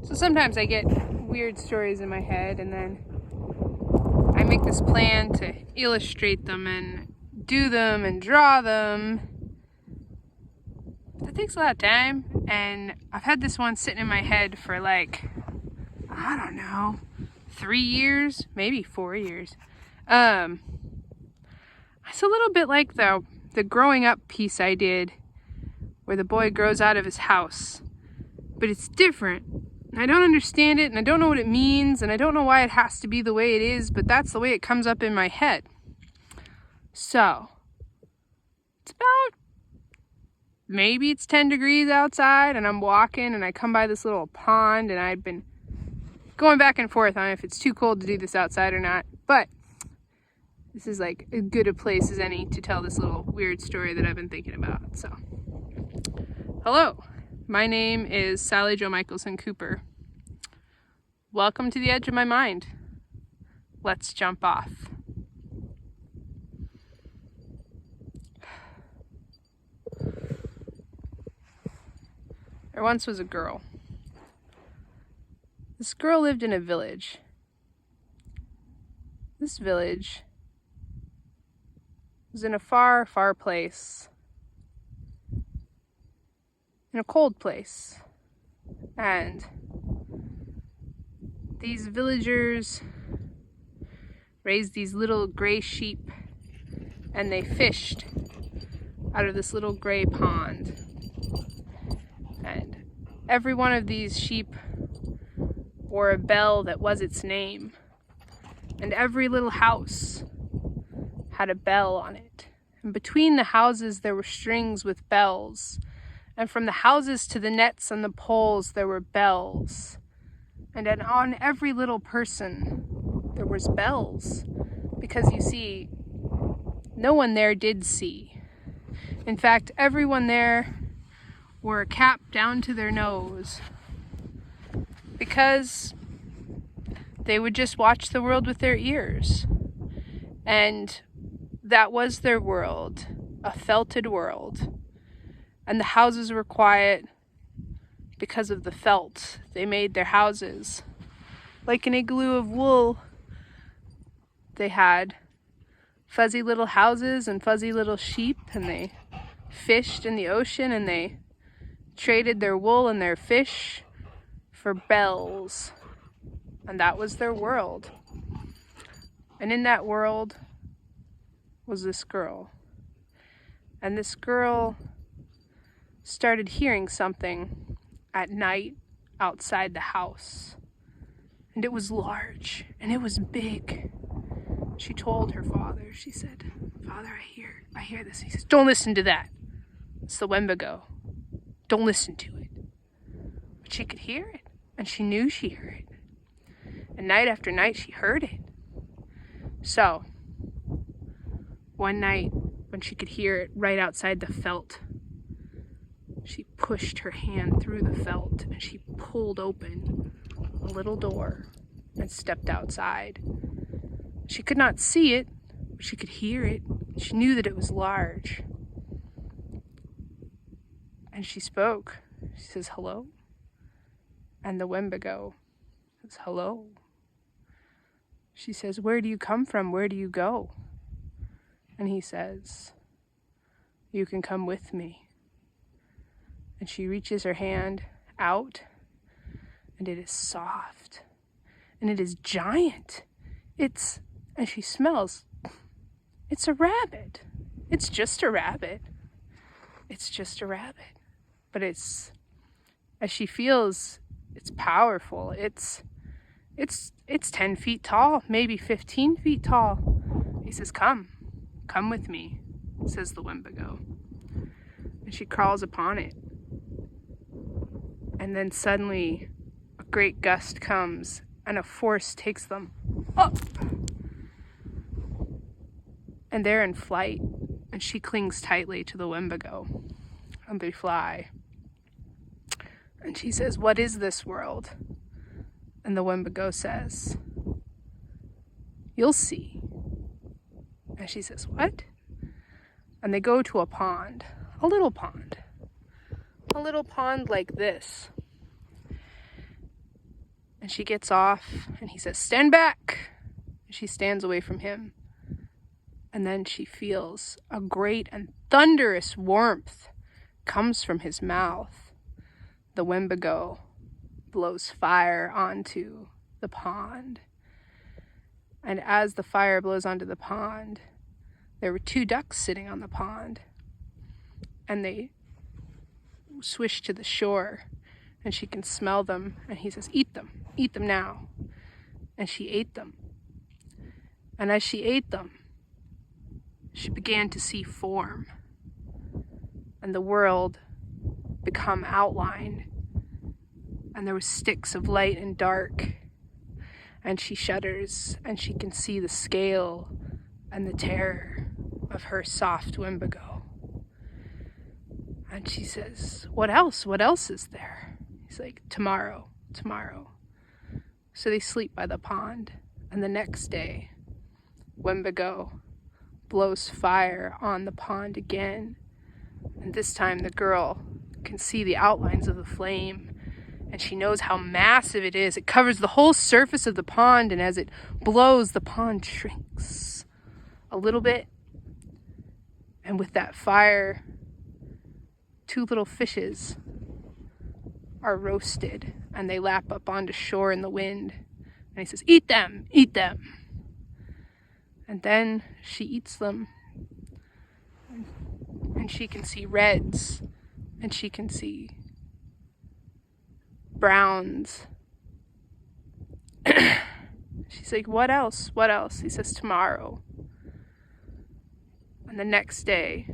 So sometimes I get weird stories in my head, and then I make this plan to illustrate them and do them and draw them. That takes a lot of time, and I've had this one sitting in my head for like, I don't know, 3 years, maybe 4 years. It's a little bit like the growing up piece I did where the boy grows out of his house, but it's different. I don't understand it, and I don't know what it means, and I don't know why it has to be the way it is, but that's the way it comes up in my head. So, it's about, maybe it's 10 degrees outside, and I'm walking, and I come by this little pond, and I've been going back and forth on if it's too cold to do this outside or not, but this is like as good a place as any to tell this little weird story that I've been thinking about. So, hello, my name is Sally Jo Michelson Cooper. Welcome to the edge of my mind. Let's jump off. There once was a girl. This girl lived in a village. This village was in a far, far place. In a cold place. And these villagers raised these little gray sheep, and they fished out of this little gray pond. And every one of these sheep wore a bell that was its name. And every little house had a bell on it. And between the houses there were strings with bells. And from the houses to the nets and the poles there were bells. And on every little person there was bells. Because you see, no one there did see. In fact, everyone there wore a cap down to their nose. Because they would just watch the world with their ears. And that was their world, a felted world. And the houses were quiet because of the felt they made their houses. Like an igloo of wool, they had fuzzy little houses and fuzzy little sheep, and they fished in the ocean, and they traded their wool and their fish for bells. And that was their world. And in that world was this girl. And this girl started hearing something at night outside the house. And it was large, and it was big. She told her father, she said, "Father, I hear this." He says, "Don't listen to that. It's the Wendigo. Don't listen to it." But she could hear it, and she knew she heard it. And night after night she heard it. So, one night when she could hear it right outside the felt, she pushed her hand through the felt and she pulled open a little door and stepped outside. She could not see it, but she could hear it. She knew that it was large. And she spoke. She says, "Hello?" And the Wendigo says, "Hello." She says, "Where do you come from? Where do you go?" And he says, "You can come with me." And she reaches her hand out, and it is soft, and it is giant. And she smells, it's a rabbit. It's just a rabbit. It's just a rabbit. But as she feels, it's powerful. It's 10 feet tall, maybe 15 feet tall. He says, come with me," says the Wendigo. And she crawls upon it. And then suddenly a great gust comes and a force takes them up. And they're in flight, and she clings tightly to the Wendigo, and they fly. And she says, "What is this world?" And the Wendigo says, "You'll see." And she says, "What?" And they go to a pond, a little pond like this. And she gets off and he says, "Stand back." And she stands away from him. And then she feels a great and thunderous warmth comes from his mouth. The Wendigo blows fire onto the pond. And as the fire blows onto the pond, there were 2 ducks sitting on the pond. And they swish to the shore, and she can smell them. And he says, eat them now." And she ate them. And as she ate them, she began to see form, and the world become outlined, and there were sticks of light and dark, and she shudders, and she can see the scale and the terror of her soft Wendigo. And she says, what else is there? He's like, tomorrow. So they sleep by the pond, and the next day, Wendigo blows fire on the pond again, and this time the girl can see the outlines of the flame, and she knows how massive it is. It covers the whole surface of the pond, and as it blows, the pond shrinks a little bit, and with that fire, 2 little fishes are roasted, and they lap up onto shore in the wind, and he says, eat them. And then she eats them, and she can see reds, and she can see browns. She's like, what else? He says, tomorrow. And the next day,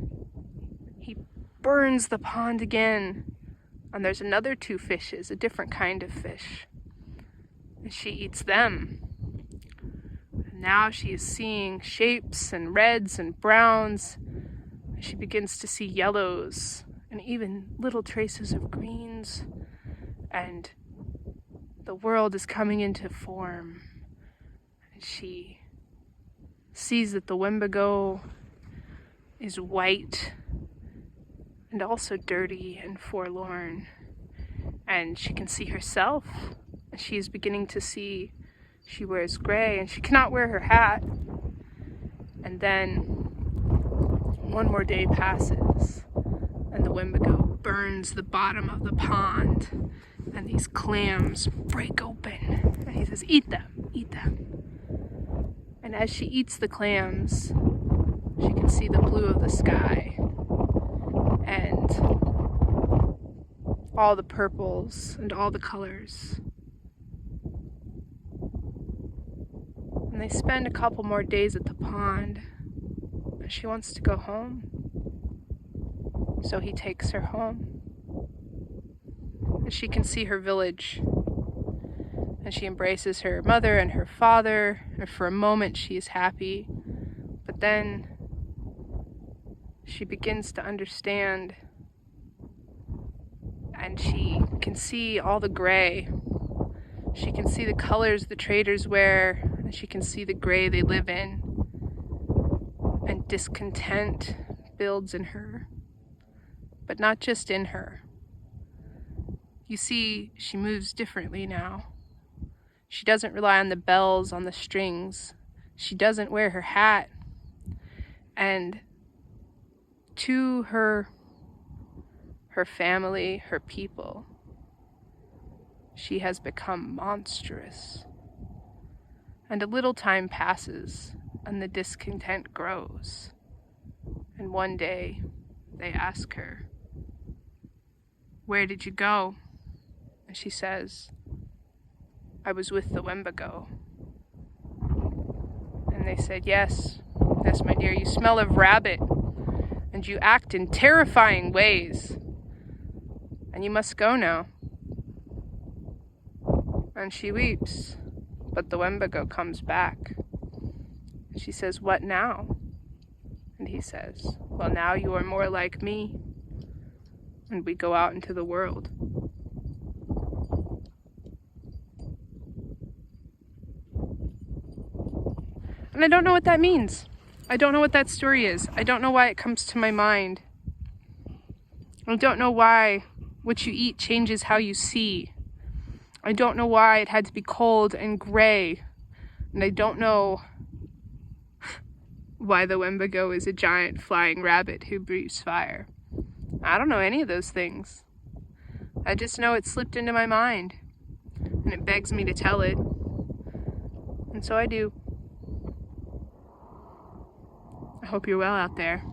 he burns the pond again, and there's another 2 fishes, a different kind of fish, and she eats them. Now she is seeing shapes and reds and browns. She begins to see yellows and even little traces of greens. And the world is coming into form. And she sees that the Wendigo is white and also dirty and forlorn. And she can see herself. And she is beginning to see. She wears gray, and she cannot wear her hat. And then one more day passes, and the Wendigo burns the bottom of the pond, and these clams break open. And he says, eat them. And as she eats the clams, she can see the blue of the sky, and all the purples, and all the colors. And they spend a couple more days at the pond, and she wants to go home. So he takes her home. And she can see her village. And she embraces her mother and her father, and for a moment she is happy. But then she begins to understand, and she can see all the gray. She can see the colors the traders wear, and she can see the gray they live in. And discontent builds in her, but not just in her. You see, she moves differently now. She doesn't rely on the bells on the strings. She doesn't wear her hat. And to her family, her people, she has become monstrous. And a little time passes, and the discontent grows. And one day, they ask her, "Where did you go?" And she says, "I was with the Wendigo." And they said, yes, my dear, you smell of rabbit, and you act in terrifying ways, and you must go now." And she weeps, but the Wendigo comes back. And she says, "What now?" And he says, "Well, now you are more like me." And we go out into the world. And I don't know what that means. I don't know what that story is. I don't know why it comes to my mind. I don't know why what you eat changes how you see. I don't know why it had to be cold and gray. And I don't know why the Wendigo is a giant flying rabbit who breathes fire. I don't know any of those things. I just know it slipped into my mind. And it begs me to tell it. And so I do. I hope you're well out there.